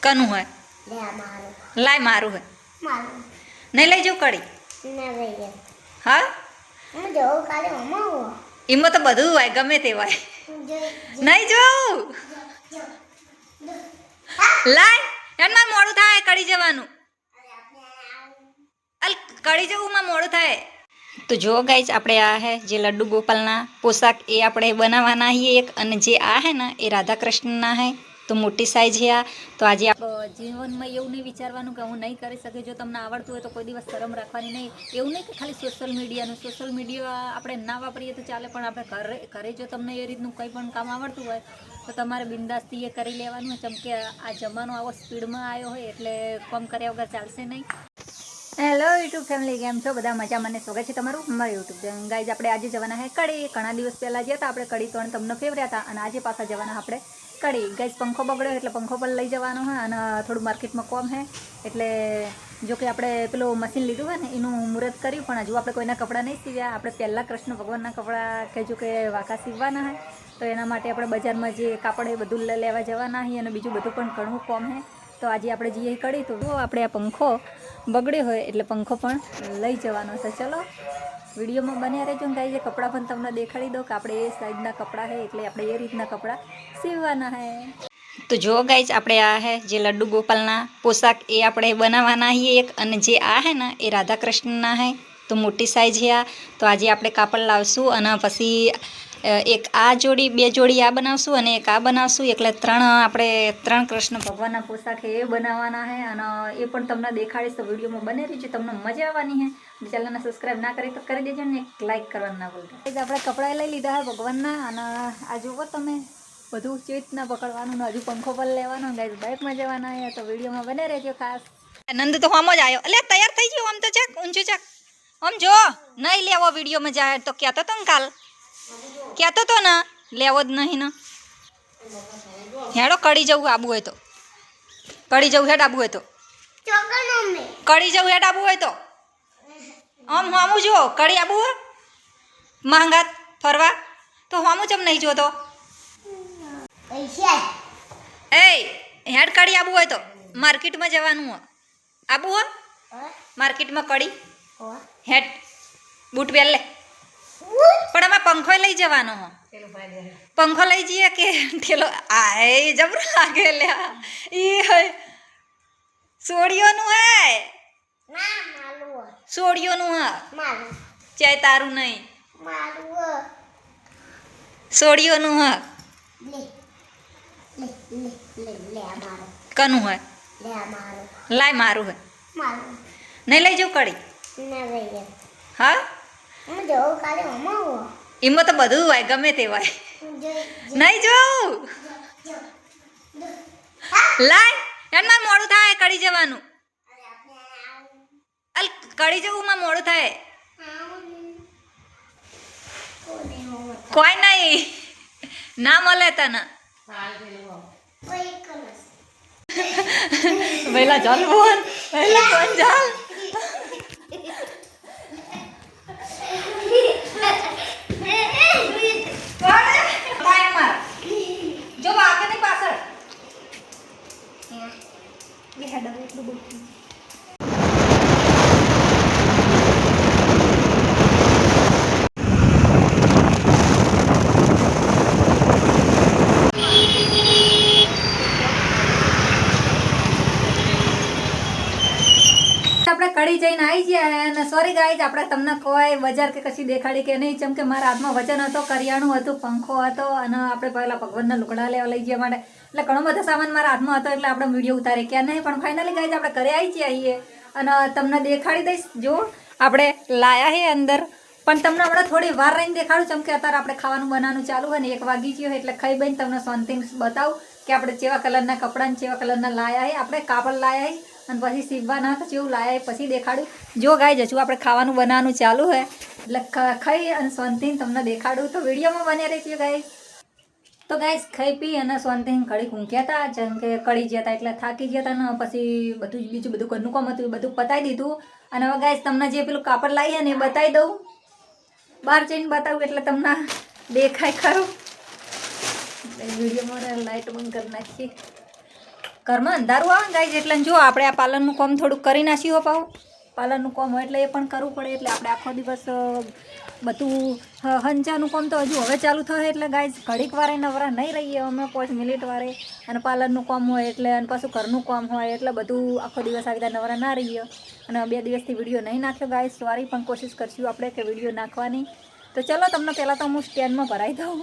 कनु है लाय मारू है नहीं लई जाऊ कड़ी हाँ इमो तो बधु होय गमे ते होय नहीं जाऊ लाय यार मार मोड़ू थाय कड़ी जवानु अल कड़ी जवू मार मोड़ू थाय तो जो गाइज આપણે આ હે જે લડ્ડુ ગોપાલના પોશાક એ આપણે બનાવવાના છીએ એક અને જે આ હે ને એ રાધા કૃષ્ણના હે તો મોટી સાઈઝ છે આ તો આજે જીવનમાં એવું નહીં વિચારવાનું કે હું નહીં કરી શકે જો તમને આવડતું હોય તો કોઈ દિવસ શરમ રાખવાની નહીં એવું નહીં કે ખાલી સોશિયલ મીડિયા આપણે ના વાપરીએ તો ચાલે પણ આપણે ઘરે જો તમને એ રીતનું કંઈ પણ કામ આવડતું હોય તો તમારે બિંદાસ્તી એ કરી લેવાનું કેમ કે આ જમાનો આવો સ્પીડમાં આવ્યો હોય એટલે કામ કર્યા વગર ચાલશે નહીં હેલો યુટ્યુબ ફેમિલી કેમ છો બધા મજા મને સ્વાગત છે તમારું મારા યુટ્યુબ ગાઈઝ આપણે આજે જવાના હે કડી ઘણા દિવસ પહેલાં ગયા હતા આપણે કડી તો તમને ફેવર્યા હતા અને આજે પાછા જવાના આપણે કડી ગાઈઝ પંખો બગડ્યો એટલે પંખો પર લઈ જવાનો હોય અને થોડું માર્કેટમાં કોમ હે એટલે જો કે આપણે પેલું મશીન લીધું હોય ને એનું મુહૂર્ત કર્યું પણ હજુ આપણે કોઈના કપડાં નહીં સીવ્યા આપણે પહેલાં કૃષ્ણ ભગવાનના કપડાં કહેજો કે વાંકા સીવવાના હોય તો એના માટે આપણે બજારમાં જે કાપડ એ બધું લેવા જવાના હોય અને બીજું બધું પણ ઘણું કોમ હે તો આજે આપણે જઈએ કડી તો આપણે આ પંખો બગડ્યો હોય એટલે પંખો પણ લઈ જવાનો છે ચલો વિડીયોમાં બન્યા રહેજો ગાઈઝ કપડાં પણ તમને દેખાડી દો કે આપણે એ સાઈઝના કપડાં છે એટલે આપણે એ રીતના કપડાં સીવવાના હે તો જો ગાઈઝ આપણે આ હે જે લડ્ડુ ગોપાલના પોશાક એ આપણે બનાવવાના છીએ એક અને જે આ હે ને એ રાધા કૃષ્ણના હે તો મોટી સાઈઝ છે આ તો આજે આપણે કાપડ લાવશું અને પછી એક આ જોડી બે જોડી આ બનાવશું અને એક આ બનાવશું એટલે ત્રણ કૃષ્ણ ભગવાનના પોશાક એ બનાવવાના છે અને એ પણ તમને દેખાડીશ તો વિડીયોમાં બને રહીજો તમને મજા આવવાની છે ચેનલને સબસ્ક્રાઈબ ના કરી તો કરી દેજો ને એક લાઈક કરવાનું ના ભૂલતા આપણે કપડાં લઈ લીધા છે ભગવાનના અને આ જુઓ તમે બધું કેવી રીતના પકડવાનું હજુ પંખો પર લેવાનો ગાઈઝ બાઇકમાં જવાના છે તો વિડીયોમાં બને રહેજો ખાસ નંદ તો આમ જ આવ્યો એટલે તૈયાર થઈ ગયો આમ તો ચાક ઊંચું ચાક આમ જો નહીં લેવો વિડીયોમાં જાય તો કહેતો તો ને કાલ કહેતો તો ને લેવો જ નહીં ને હેડો કડી જવું આબુ હોય તો કડી જવું હેડ આબુ હોય તો કડી જવું હેડ આબુ હોય તો આમ હામું જો કડી આબુ હોય માંગાત ફરવા તો હામું ચમ નહીં જોતો એ હેડ કડી આબુ હોય તો માર્કેટમાં જવાનું હોય આબુ હોય માર્કેટમાં કડી હેડ બૂટ પહેર લે પણ અમે પંખો લઈ જવાનો હો પંખો લઈ જઈએ કે ઠેલો આ એ જબરું લાગે લ્યા ઈ હે સોડિયોનું હે સોડિયોનું હે ચાય તારું નહીં સોડિયોનું હે કનું હે લાય મારું હે નહીં લઈ જાઉં કડી હા એમાં તો બધું હોય ગમે તે હોય નહીં જોઉં લાય યાર માર મોડું થાય કડી જવાનું અલ કડી જવું માં મોડું થાય કોઈ નહીં ના મળે તને પહેલા ચાલ બોલ પહેલા કોણ ચાલ જો વાકેની પાછળ એ હેડ એટલું બોલતું આપણે કડી જઈને આવી ગયા અને સોરી ગાઈઝ આપણે તમને કોઈ બજાર કે કશી દેખાડી કે નહીં જેમ કે મારા હાથમાં વજન હતો કરિયાણું હતું પંખો હતો અને આપણે પહેલાં ભગવાનના લુગડા લેવા લઈ ગયા માટે એટલે ઘણો બધો સામાન મારા હાથમાં હતો એટલે આપણે વિડીયો ઉતારી ક્યાં નહીં પણ ફાઇનલી ગાઈઝ આપણે ઘરે આવી જઈએ અને તમને દેખાડી દઈશ જો આપણે લાયા છે અંદર પણ તમને હમણાં થોડી વાર રહીને દેખાડું જેમ કે અત્યારે આપણે ખાવાનું બનાવવાનું ચાલુ હોય ને 1 વાગી ગયો એટલે ખાઈ બઈને તમને શાંતિ બતાવું કે આપણે કેવા કલરના કપડાં કેવા કલરના લાયા છે આપણે કાપડ લાયા છે અને પછી સીવવાના હતા જેવું લાયા પછી દેખાડું જો ગાઈઝ હજુ આપણે ખાવાનું બનાવવાનું ચાલુ હોય એટલે ખાઈ અને શાંતિને તમને દેખાડું તો વિડીયોમાં બન્યા રહેજો ગાઈઝ તો ગાઈઝ ખાઈ પી અને શાંતિને ઘડી ઊંઘ્યા હતા જેમ કે કડી ગયા હતા એટલે થાકી ગયા હતા ને પછી બધું બીજું બધું ઘરનું કામ હતું બધું પતાવી દીધું અને હવે ગાઈઝ તમને જે પેલું કાપડ લાવીએ ને એ બતાવી દઉં બહાર જઈને બતાવું એટલે તમને દેખાય ખરું વિડીયોમાં લાઇટ બંધ કરી નાખીએ. ઘરમાં અંધારું આવે ને ગાઈઝ એટલે જો આપણે આ પાર્લરનું કામ થોડુંક કરી નાખ્યું પાવ પાર્લરનું કામ હોય એટલે એ પણ કરવું પડે એટલે આપણે આખો દિવસ બધું હંચાનું કામ તો હજુ હવે ચાલુ થશે એટલે ગાઈઝ ઘડીક વારે નવરા નહીં રહીએ અમે 5 મિનિટ વારે અને પાર્લરનું કામ હોય એટલે અને પાછું ઘરનું કામ હોય એટલે બધું આખો દિવસ આવી રીતે નવરા ના રહીએ અને 2 દિવસથી વિડીયો નહીં નાખ્યો ગાઈઝ સોરી પણ કોશિશ કરશું આપણે કે વિડીયો નાખવાની. તો ચલો તમને પહેલાં તો હું સ્ટેન્ડમાં ભરાઈ દઉં.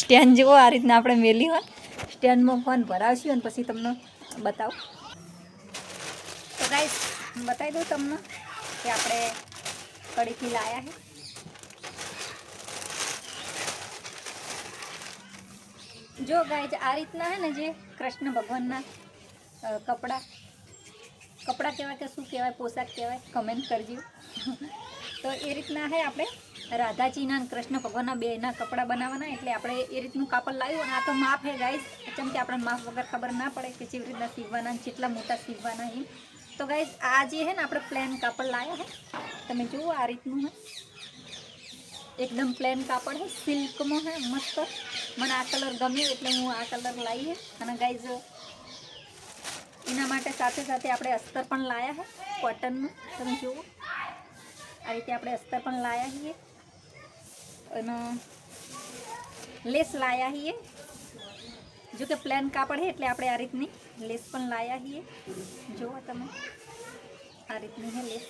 સ્ટેન્ડ જેવો આ રીતના આપણે મેલી હોય સ્ટેન્ડમાં ફોન ભરાવશું અને પછી તમને બતાવું. તો ગાઈઝ બતાવી દઉં તમને કે આપણે કડીથી લાયા છે. જો ગાઈઝ આ રીતના હે ને જે કૃષ્ણ ભગવાનના કપડાં કહેવાય કે શું કહેવાય પોશાક કહેવાય કમેન્ટ કરજો. તો એ રીતના હે આપણે રાધાજીના અને કૃષ્ણ ભગવાનના બેના કપડાં બનાવવાના એટલે આપણે એ રીતનું કાપડ લાવ્યું અને આ તો માપ હે ગાઈઝ કેમ કે આપણને માપ વગર ખબર ના પડે કે કેવી રીતના સીવવાના કેટલા મોટા સીવવાના એમ. તો ગાઈઝ આ જે હે ને આપણે પ્લેન કાપડ લાવ્યા હે તમે જુઓ આ રીતનું હે એકદમ પ્લેન કાપડ હે સિલ્કમાં હે મસ્ત. મને આ કલર ગમ્યો એટલે હું આ કલર લાવી હે અને ગાઈઝ એના માટે સાથે સાથે આપણે અસ્તર પણ લાવ્યા હે કોટનનું તમે જુઓ આ રીતે આપણે અસ્તર પણ લાવ્યા છીએ અને લેસ લાવ્યા છીએ. જો કે પ્લેન કાપડ છે એટલે આપણે આ રીતની લેસ પણ લાવ્યા છીએ જુઓ તમે આ રીતની છે લેસ.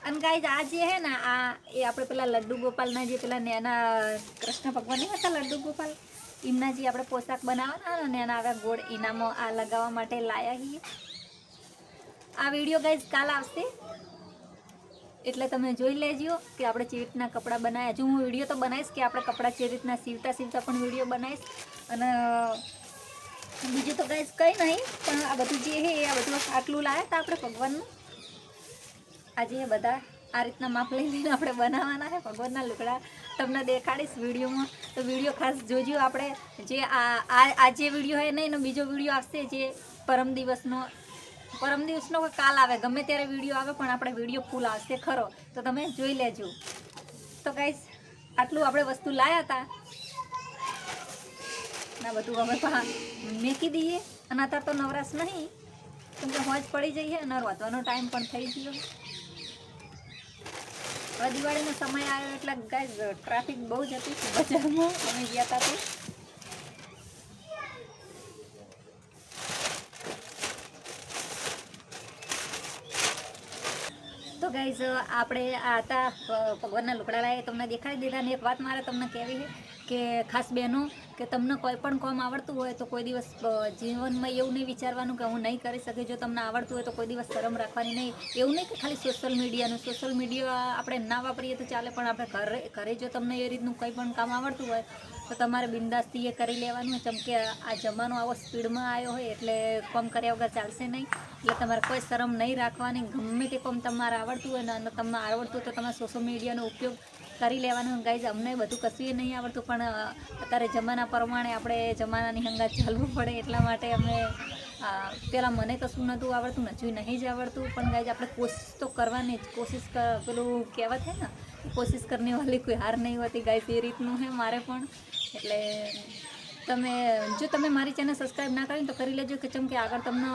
અને ગાઈઝ આ જે છે ને આ એ આપણે પેલા લડ્ડુ ગોપાલના જે પેલા નેના કૃષ્ણ ભગવાન નહીં હતા લડ્ડુ ગોપાલ એમના જે આપણે પોશાક બનાવવાના ને એના આવ્યા ગોળ એનામાં આ લગાવવા માટે લાવ્યા છીએ. આ વિડીયો ગાઈઝ કાલ આવશે એટલે તમે જોઈ લેજો કે આપણે કેવી રીતના કપડાં બનાવ્યા. હજુ હું વિડીયો તો બનાવીશ કે આપણે કપડાં કેવી રીતના સીવતા પણ વિડીયો બનાવીશ. અને બીજું તો ગાઈઝ કંઈ નહીં પણ આ બધું જે છે આ બધું આટલું લાવ્યા હતા આપણે ભગવાનનું આજે બધા આ રીતના માપ લઈ લઈને આપણે બનાવવાના છે ભગવાનના લુગડા તમને દેખાડીશ વિડીયોમાં. તો વિડીયો ખાસ જોજો. આપણે જે આ જે વિડીયો છે નહીં ને બીજો વિડીયો આવશે જે પરમ દિવસનો કે કાલ આવે ગમે ત્યારે વિડીયો આવે પણ આપણે વિડીયો ફૂલ આવશે ખરો તો તમે જોઈ લેજો. તો ગાઈઝ આટલું આપણે વસ્તુ લાવ્યા હતા ના બધું હવે મેકી દઈએ અને અત્યારે તો નવરાશ નહીં કેમ કે હોજ પડી જઈએ અને રોધવાનો ટાઈમ પણ થઈ ગયો. હવે દિવાળીનો સમય આવ્યો એટલે ગાઈઝ ટ્રાફિક બહુ જ હતી બજારમાં અમે ગયા હતા તો ગાઈઝ આપણે આ હતા ભગવાનના લુગડા લાવ્યા તમને દેખાડી દીધા. ને એક વાત મારે તમને કહેવી છે કે ખાસ બહેનો કે તમને કોઈ પણ કામ આવડતું હોય તો કોઈ દિવસ જીવનમાં એવું નહીં વિચારવાનું કે હું નહીં કરી શકે. જો તમને આવડતું હોય તો કોઈ દિવસ શરમ રાખવાની નહીં. એવું નહીં કે ખાલી સોશિયલ મીડિયા આપણે ના વાપરીએ તો ચાલે પણ આપણે ઘરે જો તમને એ રીતનું કંઈ પણ કામ આવડતું હોય તો તમારે બિંદાસ્તી એ કરી લેવાનું. જેમ કે આ જમાનો આવો સ્પીડમાં આવ્યો હોય એટલે કામ કર્યા વગર ચાલશે નહીં. એટલે તમારે કોઈ શરમ નહીં રાખવાની. ગમે તે કામ તમારે આવડતું હોય ને અને તમને આવડતું હોય તો તમે સોશિયલ મીડિયાનો ઉપયોગ કરી લેવાનું. ગાઈઝ અમને બધું કશું નહીં આવડતું પણ અત્યારે જમાના પ્રમાણે આપણે જમાનાની હંગાત ચાલવું પડે એટલા માટે અમે પહેલાં મને કશું નહોતું આવડતું હજુ નહીં જ આવડતું પણ ગાઈઝ આપણે કોશિશ તો કરવાની જ. પેલું કહેવત છે ને કોશિશ કરને વાલી કોઈ હાર નહીં હોતી ગાઈઝ એ રીતનું છે મારે પણ. એટલે જો તમે મારી ચેનલ સબસ્ક્રાઈબ ના કરી તો કરી લેજો કે કેમ કે આગળ તમને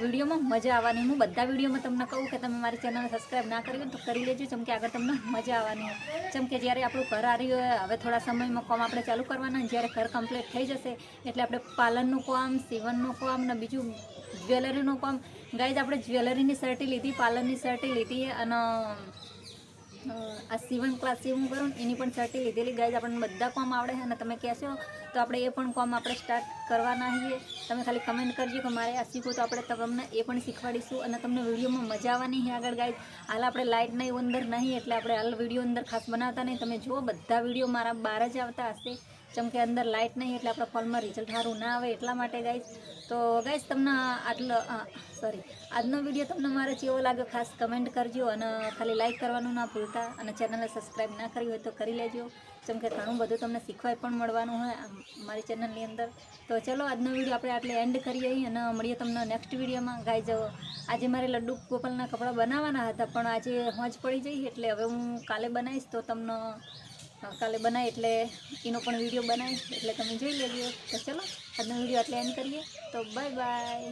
વિડીયોમાં મજા આવવાની. હું બધા વિડીયોમાં તમને કહું કે તમે મારી ચેનલને સબસ્ક્રાઈબ ના કરી હોય તો કરી લેજો જેમ કે આગળ તમને મજા આવવાની હોય. જેમ કે જ્યારે આપણું ઘર આવી હોય હવે થોડા સમયમાં કામ આપણે ચાલુ કરવાના જ્યારે ઘર કમ્પ્લીટ થઈ જશે એટલે આપણે પાર્લરનું કામ સીવનનું કામ ને બીજું જ્વેલરીનું કામ. ગાઈઝ આપણે જ્વેલરીની સર્ટી લીધી પાર્લરની સર્ટી લીધી અને આ સીવન ક્લાસ જેવું કરું એની પણ સર્ટી લીધેલી. ગાઈઝ આપણને બધા કામ આવડે છે અને તમે કહેશો તો આપણે એ પણ કામ આપણે સ્ટાર્ટ કરવાના છીએ. તમે ખાલી કમેન્ટ કરજો કે મારે આ શીખવું તો આપણે તમને એ પણ શીખવાડીશું અને તમને વિડીયોમાં મજા આવવાની છે આગળ. ગાઈઝ હાલ આપણે લાઇટ નહીં અંદર નહીં એટલે આપણે હાલ વિડીયો અંદર ખાસ બનાવતા નહીં. તમે જુઓ બધા વિડીયો મારા બહાર જ આવતા હશે જેમ કે અંદર લાઇટ નહીં એટલે આપણા ફોનમાં રિઝલ્ટ સારું ના આવે એટલા માટે ગાઈઝ. તો ગાઈઝ તમને આજનો વિડીયો તમને મારે કેવો લાગ્યો ખાસ કમેન્ટ કરજો અને ખાલી લાઇક કરવાનું ના ભૂલતા અને ચેનલને સબસ્ક્રાઈબ ના કરી હોય તો કરી લેજો જેમ કે ઘણું બધું તમને શીખવાય પણ મળવાનું હોય મારી ચેનલની અંદર. તો ચલો આજનો વિડીયો આપણે આટલે એન્ડ કરીએ અને મળીએ તમને નેક્સ્ટ વિડીયોમાં. ગાઈઝ આજે મારે લડ્ડુ ગોપાલના કપડાં બનાવવાના હતા પણ આજે હોજ પડી જઈ એટલે હવે હું કાલે બનાવીશ તો તમને કાલે બનાવી એટલે એનો પણ વિડીયો બનાવી એટલે તમે જોઈ લેજો. તો ચલો આજનો વિડીયો એટલે એન્ડ કરીએ. તો બાય બાય.